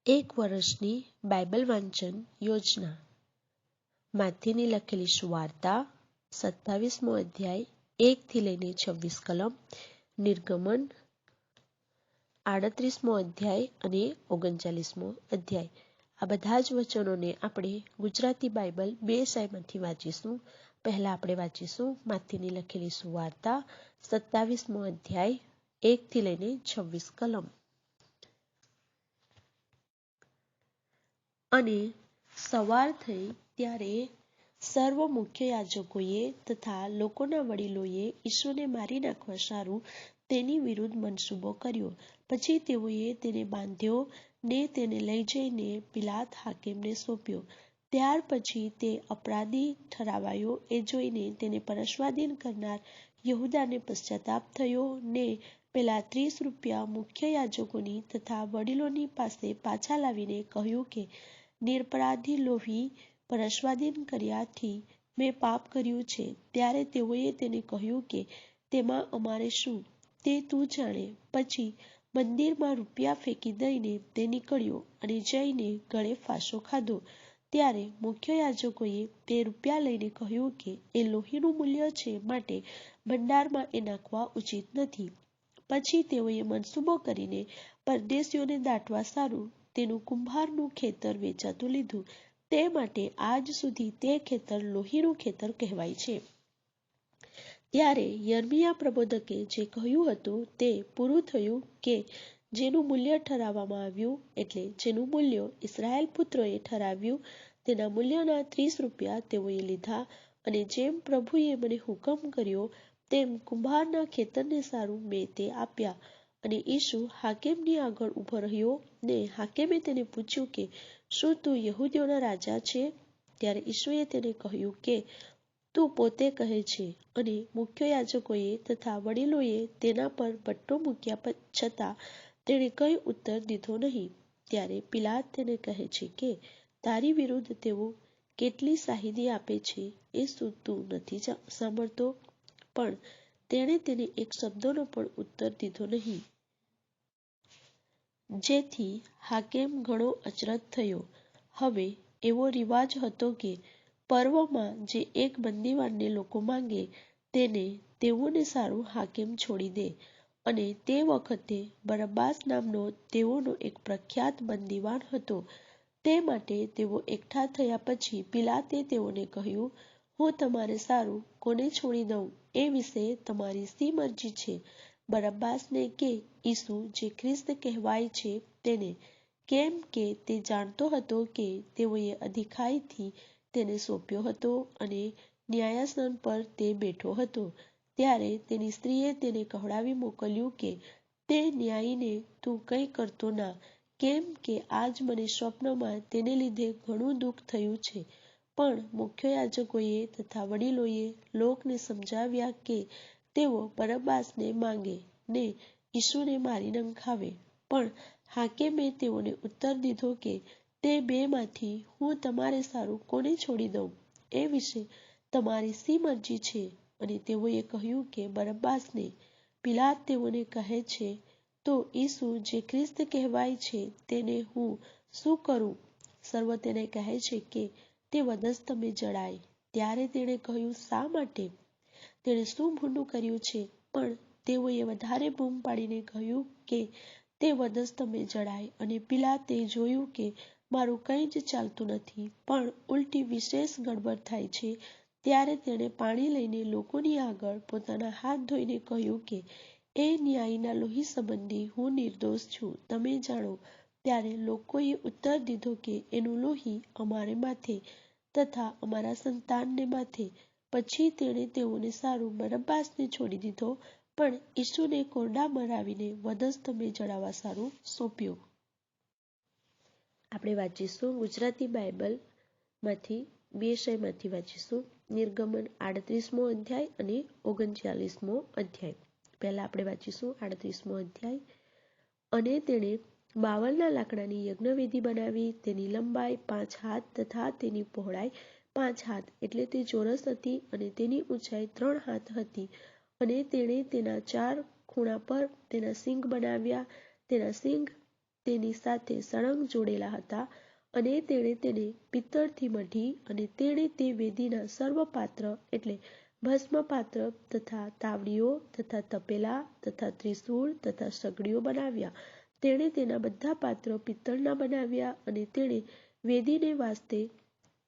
એક વર્ષની બાઇબલ વાંચન યોજના. માથીની લખેલી સુવાર્તા 27મો અધ્યાય 1 થી લઈને 26 કલમ, નિર્ગમન 38મો અધ્યાય અને 39મો અધ્યાય. આ બધા જ વચનોને આપણે ગુજરાતી બાઇબલ 2 સાયમાંથી વાંચીશું. પહેલા આપણે વાંચીશું માથીની લખેલી સુવાર્તા 27મો અધ્યાય 1 થી લઈને 26 કલમ. અને સવાર થઈ ત્યારે સર્વ મુખ્ય યાજકોએ તથા લોકોના વડીલોએ ઈસુને મારી નાખવા સારું તેની વિરુદ્ધ મનસૂબો કર્યો. પછી તેઓએ તેને બાંધ્યો ને તેને લઈ જઈને પિલાત હાકીમને સોંપ્યો. ત્યાર પછી તે અપરાધી ઠરાવાયો એ જોઈને તેને પરસ્વાધીન કરનાર યહૂદાને પશ્ચાતાપ થયો ને પેલા 30 રૂપિયા મુખ્ય યાજકોની તથા વડીલોની પાસે પાછા લાવીને કહ્યું કે નિરપરાધી લોભી પરસ્વાધીન કર્યાથી મેં પાપ કર્યું છે. ત્યારે તેઓએ તેને કહ્યું કે તેમાં અમારે શું, તે તું જાણે. પછી મંદિરમાં રૂપિયા ફેંકી દઈને તે નીકળ્યો અને જઈને ગળે ફાંસો ખાધો. ત્યારે મુખ્ય યાજકોએ તે રૂપિયા લઈને કહ્યું કે એ લોહીનું મૂલ્ય છે, માટે ભંડારમાં એ નાખવા ઉચિત નથી. પછી તેઓએ મનસૂબો કરીને પરદેશીઓને દાટવા સારું તેનું કુંભારનું ખેતર વેચાતું લીધું. તે માટે આજ સુધી તે ખેતર લોહીનું ખેતર કહેવાય છે. ત્યારે યર્મિયા પ્રબોધકે જે કહ્યું હતું તે પૂરું થયું કે જેનું મૂલ્ય ઠરાવવામાં આવ્યું, એટલે જેનું મૂલ્ય ઇસ્રાયેલ પુત્રોએ ઠરાવ્યું તેના મૂલ્યના 30 રૂપિયા તેઓએ લીધા. અને જેમ પ્રભુએ મને હુકમ કર્યો તેમ કુંભારના ખેતરને સારું મેં તે આપ્યા. અને ઈસુ હાકેમની આગળ ઊભો રહ્યો ને હાકેમે તેને પૂછ્યું કે શું તું યહૂદીઓનો રાજા છે? ત્યારે ઈસુએ તેને કહ્યું કે તું પોતે કહે છે. અને મુખ્ય યાજકોએ તથા વડીલોએ તેના પર બટ્ટો મૂક્યા છતાં તેણે કંઈ ઉત્તર દીધો નહીં. ત્યારે પિલાત તેને કહે છે કે તારી વિરુદ્ધ તેઓ કેટલી શાહીદી આપે છે એ શું તું નથી સાંભળતો? પણ તેણે તેને એક શબ્દનો પણ ઉત્તર દીધો નહીં. જેથી હાકેમ ઘણો અચરજ થયો. હવે એવો રિવાજ હતો કે પર્વમાં જે એક બંદીવાનને લોકો માંગે તેને તેઓને સારું હાકેમ છોડી દે. અને તે વખતે બરબ્બાસ નામનો તેઓનો એક પ્રખ્યાત બંદીવાન હતો. તે માટે તેઓ એકઠા થયા પછી પિલાતે તેઓને કહ્યું, હું તમારે સારું કોને છોડી દઉં એ વિશે તમારી શી મરજી છે? બરબ્બાસને કે ઈસુ જે ખ્રિસ્ત કહેવાય છે તેને? કેમ કે તે જાણતો હતો કે તેઓએ અધિકારીથી તેને સોંપ્યો હતો અને ન્યાયાસન પર તે બેઠો હતો. ત્યારે તેની સ્ત્રીએ તેને કહેવડાવી મોકલ્યું કે તે ન્યાયીને તું કંઈ કરતો ના, કેમ કે આજ મને સ્વપ્નમાં તેને લીધે ઘણું દુઃખ થયું છે. પણ મુખ્ય યાજકોએ તથા વડીલોએ લોકને સમજાવ્યા કે તેઓ બરબ્બાસને માંગે ને ઈસુને મારી નંખાવે. પણ હાકેમે તેઓને ઉત્તર દીધો કે તે બેમાંથી હું તમારે સારું કોને છોડી દઉં એ વિશે તમારી શી મરજી છે? અને તેઓએ કહ્યું કે બરબ્બાસને. પિલાત તેઓને કહે છે, તો ઈસુ જે ખ્રિસ્ત કહેવાય છે તેને હું શું કરું? સર્વ તેને કહે છે કે તે વધસ્તંભે જડાય. ત્યારે તેણે કહ્યું, શા માટે? તેણે શું ભૂંડું કર્યું છે? પણ તેઓએ વધારે બૂમ પાડીને કહ્યું કે તે વધસ્તંભે જડાય. અને પિલાતે જોયું કે મારું કંઈ જ ચાલતું નથી, પણ ઉલટી વિશેષ ગડબડ થાય છે. ત્યારે તેણે પાણી લઈને લોકોની આગળ પોતાના હાથ ધોઈને કહ્યું કે એ ન્યાયીના લોહી સંબંધી હું નિર્દોષ છું, તમે જાણો. ત્યારે લોકોએ ઉત્તર દીધો કે એનું લોહી અમારે માથે તથા અમારા સંતાનને માથે. પછી તેણે તેઓને સારું બરબ્બાસને છોડી દીધો, પણ ઈસુને કોરડા મરાવીને વધસ્તંભે જડાવવા સારું સોંપ્યો. આપણે વાંચીશું ગુજરાતી બાઇબલમાંથી 2 સાયમાંથી વાંચીશું. નિર્ગમન 38મો અધ્યાય અને 39મો અધ્યાય. પહેલા આપણે વાંચીશું 38મો અધ્યાય. અને તેણે બાવલના લાકડાની યજ્ઞવેદી બનાવી. તેની લંબાઈ 5 હાથ તથા તેની પહોળાઈ 5 હાથ, એટલે તે ચોરસ હતી. અને તેની ઊંચાઈ 3 હાથ હતી. અને તેણે તેના 4 ખૂણા પર તેના સિંગ બનાવ્યા. તેના સિંગ તેની સાથે સળંગ જોડેલા હતા અને તેણે તેને પિત્તળથી મઢી અને તેણે તે વેદીના સર્વ પાત્ર એટલે ભસ્મ પાત્ર તથા તાવડીઓ તથા તપેલા તથા ત્રિશૂળ તથા સગડીઓ બનાવ્યા. તેણે તેના બધા પાત્રો પિત્તળના બનાવ્યા અને તેણે વેદીને વાસ્તે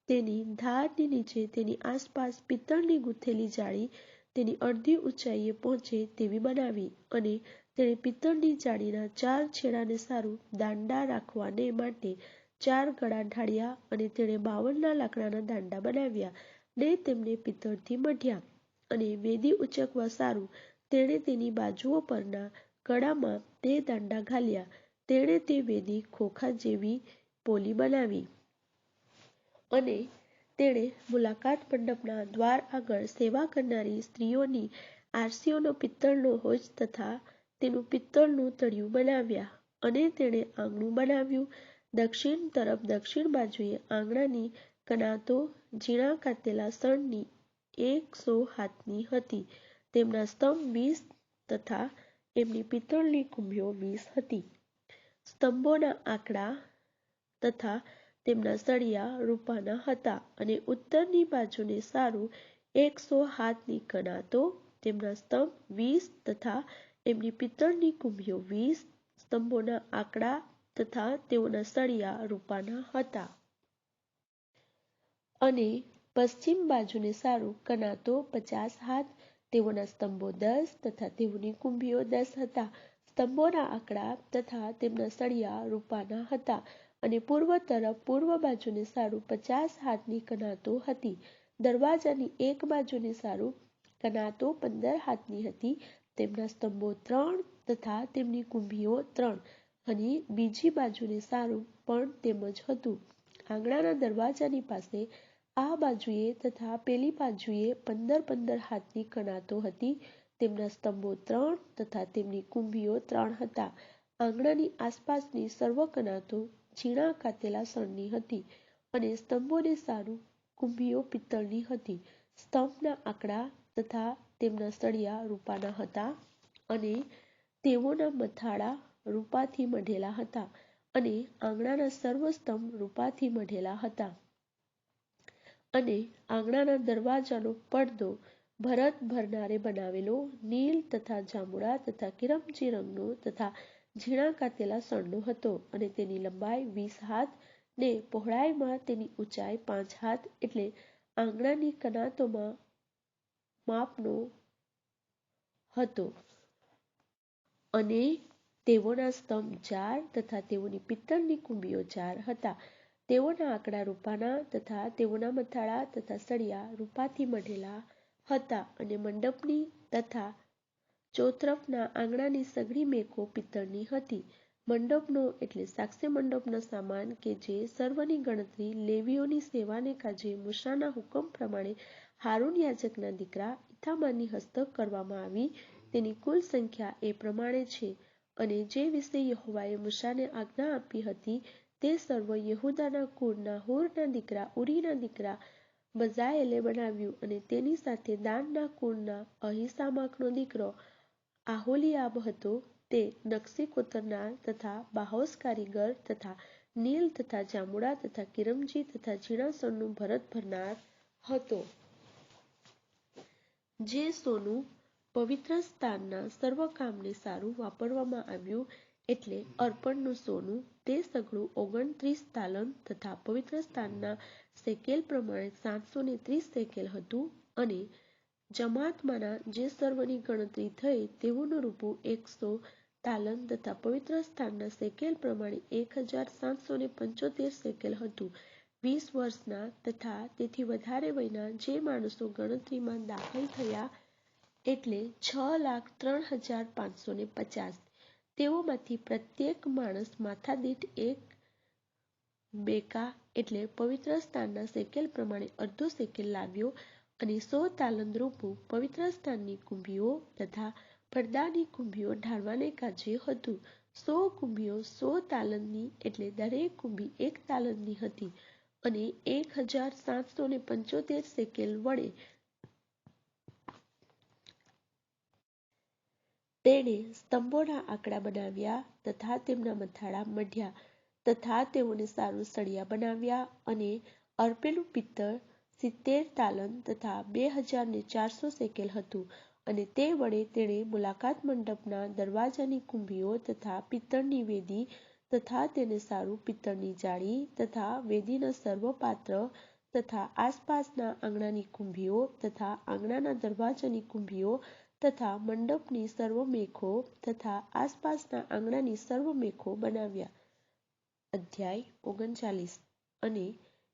તેની ધારની નીચે તેની આસપાસ પિત્તળની ગૂંથેલી જાળી તેની અડધી ઊંચાઈએ પહોંચે તેવી બનાવી અને તેણે પિત્તળની જાળીના 4 છેડાને સારું દાંડા રાખવાને માટે 4 ગળા ઢાળ્યા અને તેણે 52 લાકડાના દાંડા બનાવ્યા ને તેમને પિત્તળથી મઢ્યા અને વેદી ઉંચકવા સારું તેણે તેની બાજુઓ પરના કડામાં તે દાંડા ઘાલ્યા. તેણે તે વેદી ખોખા જેવી પોલી બનાવી અને તેણે મુલાકાત મંડપના દ્વાર આગળ સેવા કરનારી સ્ત્રીઓની આરસીઓનો પિત્તળનો હોજ તથા તેનું પિત્તળનું તળિયું બનાવ્યા અને તેણે આંગણું બનાવ્યું. દક્ષિણ તરફ દક્ષિણ બાજુએ આંગણાની કનાતો ઝીણા કાતેલા શણની 100 હાથની હતી. તેમના સ્તંભ 20 તથા એમની પિત્તળની કુંભીઓ 20 હતી. સ્તંભોના આંકડા તથા તેમના સળિયા રૂપાના હતા અને ઉત્તરની બાજુને સારું 100 હાથની કનાતો, તેમના સ્તંભ 20 તથા એમની પિત્તળની કુંભીઓ 20, સ્તંભોના આંકડા તથા તેઓના સળિયા રૂપાના હતા. અને પશ્ચિમ બાજુને સારું કનાતો 50 હાથ, તેઓના સ્તંભો 10 તથા તેઓની કુંભીઓ 10 હતા. સ્તંભોના આંકડા તથા તેમના સળિયા રૂપાના હતા. અને પૂર્વ તરફ પૂર્વ બાજુને સારું 50 હાથની કનાતો હતી. દરવાજાની એક બાજુને સારું કનાતો 15 હાથની હતી. તેમના સ્તંભો 3 તથા તેમની કુંભીઓ 3 અને બીજી બાજુને સારું પણ તેમ જ હતું. આંગણાના દરવાજાની પાસે આ બાજુએ તથા પેલી બાજુએ 15 હાથની કનાતો હતી. તેમના સ્તંભો 3 તથા તેમની કુંભીઓ 3 હતા. આંગણાની આસપાસની સર્વ કનાતો ઝીણા કાતેલા શણની હતી અને સ્તંભોને સારું કુંભીઓ પિત્તળની હતી. સ્તંભના આંકડા તથા તેમના સળિયા રૂપાના હતા અને તેઓના મથાળા રૂપાથી મઢેલા હતા અને આંગણાના સર્વ સ્તંભ રૂપાથી મઢેલા હતા. અને આંગણાના દરવાજાનો પડદો ભરત ભરનારે બનાવેલો નીલ તથા જાંબુડા તથા કિરમજી રંગનો તથા ઝીણા કાતેલા શણનો હતો અને તેની લંબાઈ 20 હાથ ને પહોળાઈમાં તેની ઊંચાઈ 5 હાથ એટલે આંગણાની કનાતોમાં માપનો હતો. અને તેઓના સ્તંભ 4 તથા તેઓની પિત્તળની કુંભીઓ 4 હતા. તેઓના આંકડા રૂપાના તથા તેઓના મથાળા તથા સળિયા રૂપાથી મઢેલા હતા. અને મંડપની તથા ચોતરફના આંગણાની સઘળી મેકો પિત્તળની હતી. મંડપનો એટલે સાક્ષ્ય મંડપનો સામાન કે જે સર્વની ગણતરી લેવીઓની સેવાને કાજે મૂસાના હુકમ પ્રમાણે હારૂન યાજકના દીકરા ઇથામારની હસ્તક કરવામાં આવી તેની કુલ સંખ્યા એ પ્રમાણે છે. અને જે વિશે યહોવાએ મૂસાને આજ્ઞા આપી હતી તે સર્વ યહૂદાના કુળના હૂરના દીકરા ઉરીના દીકરા બઝાએલે બનાવ્યું. અને તેની સાથે દાનના કુળના અહીસામાકનો દીકરો આહોલિયાબ હતો. તે નકશી કોતરનાર તથા બાહોશ કારીગર તથા નીલ તથા જાંબુડા તથા કિરમજી તથા ઝીણા શણનું ભરત ભરનાર હતો. જે સોનું પવિત્ર સ્થાનના સર્વ કામને સારું વાપરવામાં આવ્યું એટલે અર્પણનું સોનું તે સઘળું 29 તાલંત તથા પવિત્ર સ્થાનના શેકેલ પ્રમાણે 730 શેકેલ હતું. અને જમાતમાંના જે સર્વની ગણતરી થઈ તેઓનું રૂપું 100 તાલંત તથા પવિત્ર સ્થાનના શેકેલ પ્રમાણે 1775 શેકેલ હતું. 20 વર્ષના તથા તેથી વધારે વયના જે માણસો ગણતરીમાં દાખલ થયા એટલે 6,03,550 તેઓમાંથી પ્રત્યેક માણસ માથાદીઠ એક બેકા એટલે પવિત્ર સ્થાનના શેકેલ પ્રમાણે અડધો શેકેલ લાવ્યો. અને 100 તાલંત રૂપું પવિત્ર સ્થાનની કુંભીઓ તથા પડદાની કુંભીઓ ઢાળવાને કાજે હતું. 100 કુંભીઓ 100 તાલંતની એટલે દરેક કુંભી 1 તાલંતની હતી. અને 1,775 શેકેલ વડે તેણે સ્તંભોના આંકડા બનાવ્યા તથા તેમના મથાળા મઢ્યા તથા તેઓને સારું સળિયા બનાવ્યા અને અર્પેલું પિત્તળ 70 તાલંત તથા 2400 શેકેલ હતું. અને તે વડે તેણે મુલાકાત મંડપના દરવાજાની કુંભીઓ તથા પિત્તળની વેદી તથા તેને સારું પિત્તળની જાળી તથા વેદીના સર્વ પાત્ર તથા આસપાસના આંગણાની કુંભીઓ તથા આંગણાના દરવાજાની કુંભીઓ તથા મંડપની સર્વ મેખો તથા આસપાસના આંગણાની સર્વ મેખો બનાવ્યા. અધ્યાય 39. અને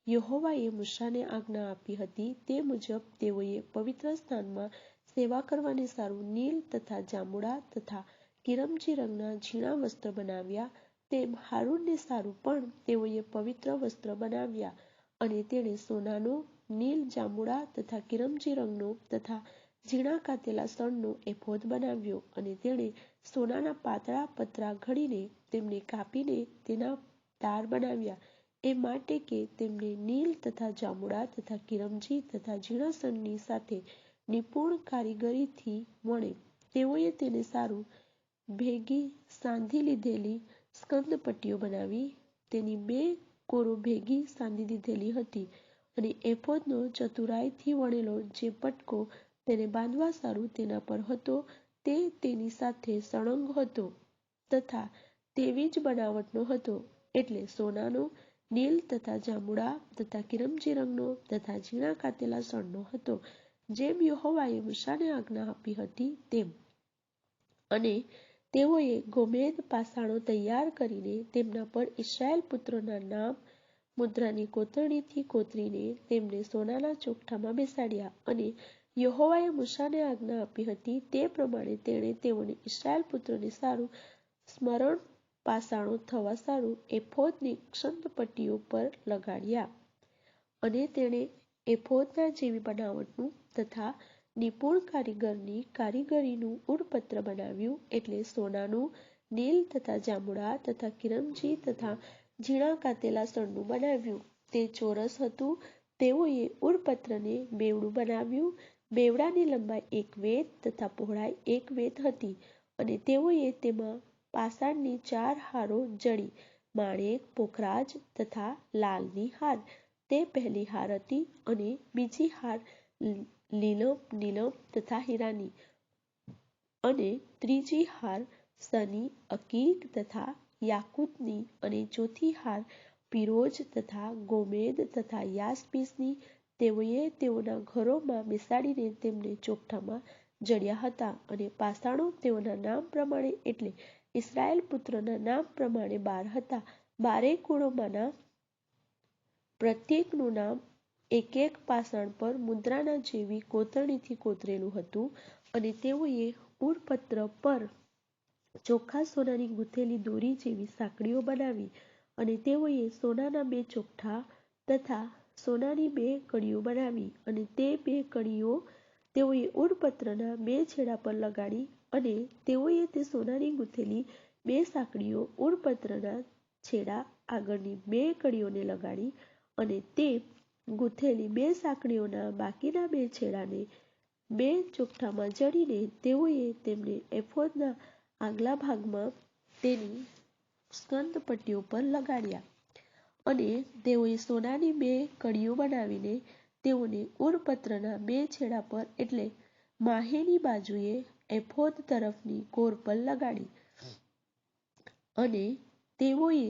યહોવાએ મૂસાને આજ્ઞા આપી હતી તે મુજબ તેઓએ પવિત્ર સ્થાનમાં સેવા કરવાને સારું નીલ તથા જાંબુડા તથા કિરમજી રંગના ઝીણા વસ્ત્ર બનાવ્યા. તેમ હારૂનને સારું પણ તેઓએ પવિત્ર વસ્ત્ર બનાવ્યા. અને તેણે સોનાનો, નીલ, જાંબુડા તથા કિરમજી રંગનો તથા ઝીણા કાતેલા સણનો એફોદ બનાવ્યો. અને તેણે સોનાના પાતળા પતરા ઘડીને તેમને કાપીને તેના તાર બનાવ્યા, એ માટે કે તેમને નીલ તથા જાંબુડા તથા કિરમજી તથા ઝીણા સણની સાથે નિપુણ કારીગરીથી વણે. તેઓએ તેને સારું ભેગી સાંધી લીધેલી સ્કંદપટ્ટીઓ બનાવી, તેની 2 કોરો ભેગી સાંધી દીધેલી હતી. અને એફોદનો ચતુરાઈથી વણેલો જે પટકો તેને બાંધવા સારું તેના પર હતો તે તેની સાથે સળંગ હતો તથા તેવી જ બનાવટનો હતો, એટલે સોનાનો, નીલ તથા જાંબુડા તથા કિરમજી રંગનો તથા ઝીણા કાતેલા સણનો હતો, જેમ યહોવાએ મૂસાને આજ્ઞા આપી હતી તેમ. અને તેઓએ ગોમેદ પાષાણો તૈયાર કરીને તેમના પર ઇસ્રાયેલ પુત્રોના નામ મુદ્રાની કોતરણીથી કોતરીને તેમને સોનાના ચોકઠામાં બેસાડ્યા. અને યહોવાએ મૂસાને આજ્ઞા આપી હતી તે પ્રમાણે તેણે તેઓને ઇસ્રાયેલ પુત્રોને સારું સ્મરણ પાષાણો થવા સારું એફોદની સ્કંદપટ્ટીઓ પર લગાડ્યા. અને તેણે એફોદના જેવી બનાવટનું તથા નિપુણ કારીગરની કારીગરીનું ઉડપત્ર બનાવ્યું, એટલે સોનાનું, નીલ તથા જાંબુડા તથા કિરમજી તથા ઝીણા કાતેલા સણનું બનાવ્યું. તે ચોરસ હતું. તેઓએ ઉડપત્રને બેવડું બનાવ્યું. બેવડાની લંબાઈ 1 વેધ તથા પહોળાઈ 1 વેધ હતી. અને તેઓએ તેમાં પાષાણની 4 હારો જડી, માણેક, પોખરાજ તથા લાલની હાર તે પહેલી હાર હતી. અને બીજી હાર લીલમ, નીલમ તથા હીરાની. અને ત્રીજી હાર સની, અકીક તથા યાકૂતની. અને ચોથી હાર પીરોજ તથા ગોમેદ તથા યાસપીસની. તેઓએ તેઓના ઘરોમાં બેસાડીને તેમને ચોકઠામાં જડ્યા હતા. અને પાષાણો તેઓના નામ પ્રમાણે એટલે ઇસ્રાયેલ પુત્રોના નામ પ્રમાણે 12 હતા. 12 કુળોમાંના પ્રત્યેકનું નામ એક એક પાષાણ પર મુદ્રાના જેવી કોતરણીથી કોતરેલું હતું. અને તેઓએ ઉડપત્ર પર ચોખ્ખા સોનાની ગૂંથેલી દોરી જેવી સાંકળીઓ બનાવી. અને તેઓએ સોનાના 2 ચોકઠા તથા સોનાની 2 કડીઓ બનાવી. અને તે 2 કડીઓ તેઓએ ઉડપત્રના 2 છેડા પર લગાડી. અને તેઓએ તે સોનાની ગૂંથેલી 2 સાંકળીઓ ઉડપત્રના છેડા આગળની 2 કડીઓને લગાડી. અને તે ગૂંથેલી 2 સાંકળીઓના બાકીના 2 છેડાને 2 ચોકઠામાં જડીને તેઓએ તેમને એફોદના આગલા ભાગમાં તેની સ્કંદપટ્ટીઓ પર લગાડ્યા. અને તેઓએ સોનાની 2 કડીઓ બનાવીને તેઓને ઉડપત્રના 2 છેડા પર એટલે માહેની બાજુએ એફોદ તરફની કોર પર લગાડી. અને તેઓએ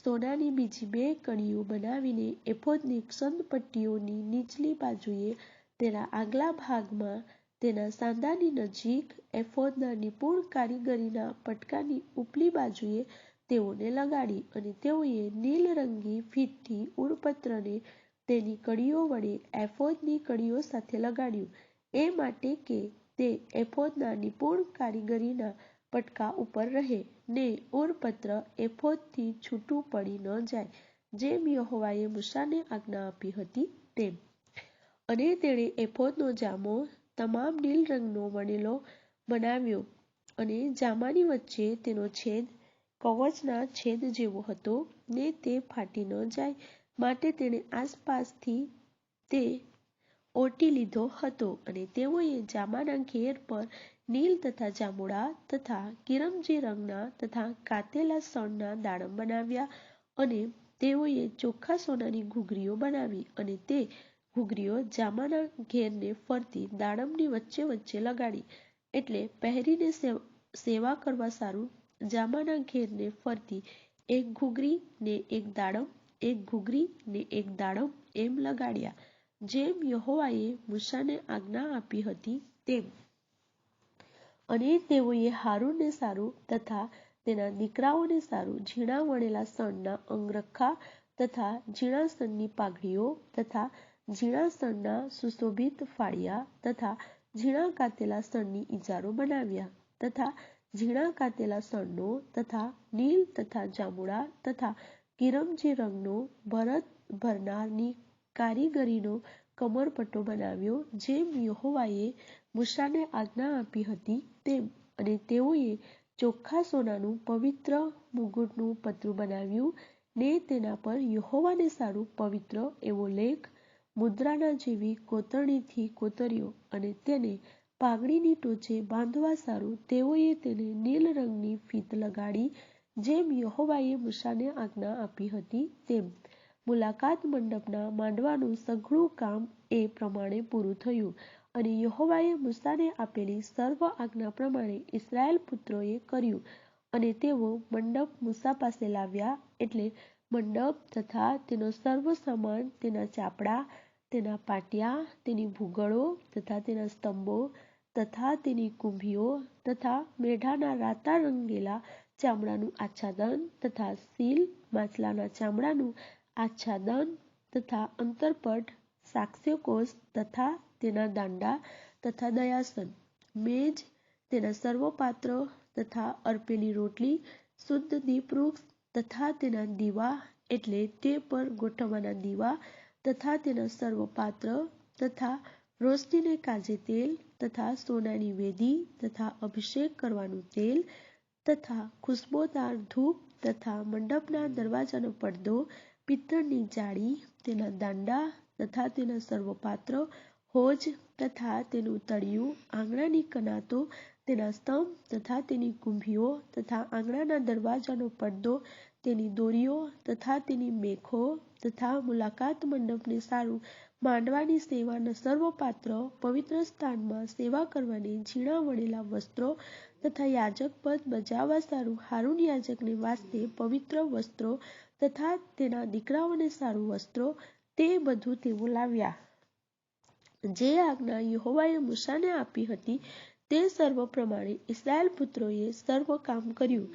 સોનાની બીજી 2 કડીઓ બનાવીને એફોદની સ્કંદપટ્ટીઓની નીચલી બાજુએ તેના આગલા ભાગમાં તેના સાંધાની નજીક એફોદના નિપુણ કારીગરીના પટકાની ઉપલી બાજુએ તેઓને લગાડી. અને તેઓએ નીલરંગી ફીતથી ઉડપત્રને તેની કડીઓ વડે એફોદની કડીઓ સાથે લગાડ્યું, એ માટે કે તે એફોદના નિપુણ કારીગરીના પટકા ઉપર રહે, ને ઉડપત્ર એફોદથી છૂટું પડી ન જાય, જેમ યહોવાએ મૂસાને આજ્ઞા આપી હતી તેમ. અને તેણે એફોદનો જામો તમામ નીલ રંગનો વણેલો બનાવ્યો. અને જામાની વચ્ચે તેનો છેદ કવચના છેદ જેવો હતો, ને તે ફાટી ન જાય માટે તેણે આસપાસથી તે ઓટી લીધો હતો. અને તેઓએ જામાના ઘેર પર નીલ તથા જાંબુડા તથા કિરમજી રંગના તથા કાતેલા સણના દાડમ બનાવ્યા, અને તેઓએ ચોખ્ખા સોનાની ઘૂઘરીઓ બનાવી, અને તે ઘૂઘરીઓ જામાના ઘેરને ફરતી દાડમની વચ્ચે વચ્ચે લગાડી, એટલે પહેરીને સેવા કરવા સારું જામાના ઘેરને ફરતી એક ઘૂઘરી ને એક દાડમ, એક ઘૂઘરી ને એક દાડમ એમ લગાડ્યા, જેમ યહોવાએ મૂસાને આજ્ઞા આપી હતી તેમ. અને તેઓએ હારૂનને સારું તથા તેના દીકરાઓને સારું ઝીણા વણેલા સણના અંગરખા તથા ઝીણા સણની પાઘડીઓ તથા ઝીણા સણના સુશોભિત ફાળિયા તથા ઝીણા કાતેલા સણની ઇજારો બનાવ્યા, તથા ઝીણા કાતેલા સણનો તથા નીલ તથા જાંબુડા તથા કિરમજી રંગનો ભરત ભરનારની કારીગરીનો કમરપટ્ટો બનાવ્યો, જેમ યહોવાએ મૂસાને આજ્ઞા આપી હતી તેમ. અને તેઓએ ચોખ્ખા સોનાનું પવિત્ર મુગટનું પતરું બનાવ્યું ને તેના પર યહોવાને સારું પવિત્ર એવો લેખ મુદ્રાના જેવી કોતરણીથી કોતર્યો, અને તેને પાઘડીની ટોચે બાંધવા સારું તેઓએ તેને નીલ રંગની ફીત લગાડી, જેમ યહોવાએ મૂસાને આજ્ઞા આપી હતી તેમ. મુલાકાત મંડપના માંડવાનું સઘળું કામ એ પ્રમાણે પૂરું થયું, અને યહોવાએ મૂસાને આપેલી સર્વ આજ્ઞા પ્રમાણે ઇસ્રાયેલ પુત્રોએ કર્યું. અને તેઓ મંડપ મૂસા પાસે લાવ્યા, એટલે મંડપ તથા તેનો સર્વ સામાન, તેના ચાપડા, તેના પાટિયા, તેની ભૂગળો તથા તેના સ્તંભો તથા તેની કુંભીઓ તથા મેઢાના રાતા રંગેલા ચામડાનું આચ્છાદન તથા સીલ માછલાના ચામડાનું આચ્છાદન તથા અંતરપટ, સાક્ષ્યકોષ તથા તેના દાંડા તથા દયાસન, મેજ, તેના સર્વ પાત્ર તથા અર્પેલી રોટલી, શુદ્ધ દીપવૃક્ષ તથા તેના દીવા, એટલે તે પર ગોઠવવાના દીવા તથા તેના સર્વ પાત્ર તથા રોશનીને કાજે તેલ તથા સોનાની વેદી તથા અભિષેક કરવાનું તેલ તથા ખુશ્બોદાર ધૂપ તથા મંડપના દરવાજાનો પડદો, પિત્તળની જાળી, તેના દાંડા તથા તેના સર્વ પાત્ર, હોજ તથા તેનું તળિયું, આંગણાની કનાતો, તેના સ્તંભ તથા તેની કુંભીઓ તથા આંગણાના દરવાજાનો પડદો, તેની દોરીઓ તથા તેની મેખો તથા મુલાકાત મંડપને સારું માંડવાની સેવાના સર્વ પાત્ર, પવિત્ર સ્થાનમાં સેવા કરવાની ઝીણા વણેલા વસ્ત્રો તથા યાજક પદ બજાવવા સારું હારૂન યાજકને વાસ્તે પવિત્ર વસ્ત્રો તથા તેના દીકરાઓને સારું વસ્ત્રો, તે બધું તેઓ લાવ્યા. જે આજ્ઞા યહોવાએ મૂસાને આપી હતી તે સર્વ પ્રમાણે ઇસ્રાયેલ પુત્રોએ સર્વ કામ કર્યું.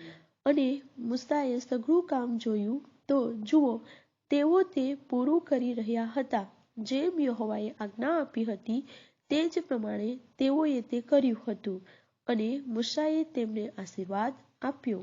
અને મૂસાએ સઘળું કામ જોયું તો જુઓ, તેઓ તે પૂરું કરી રહ્યા હતા, જેમ યહોવાએ આજ્ઞા આપી હતી તે જ પ્રમાણે તેઓએ તે કર્યું હતું. અને મૂસાએ તેમને આશીર્વાદ આપ્યો.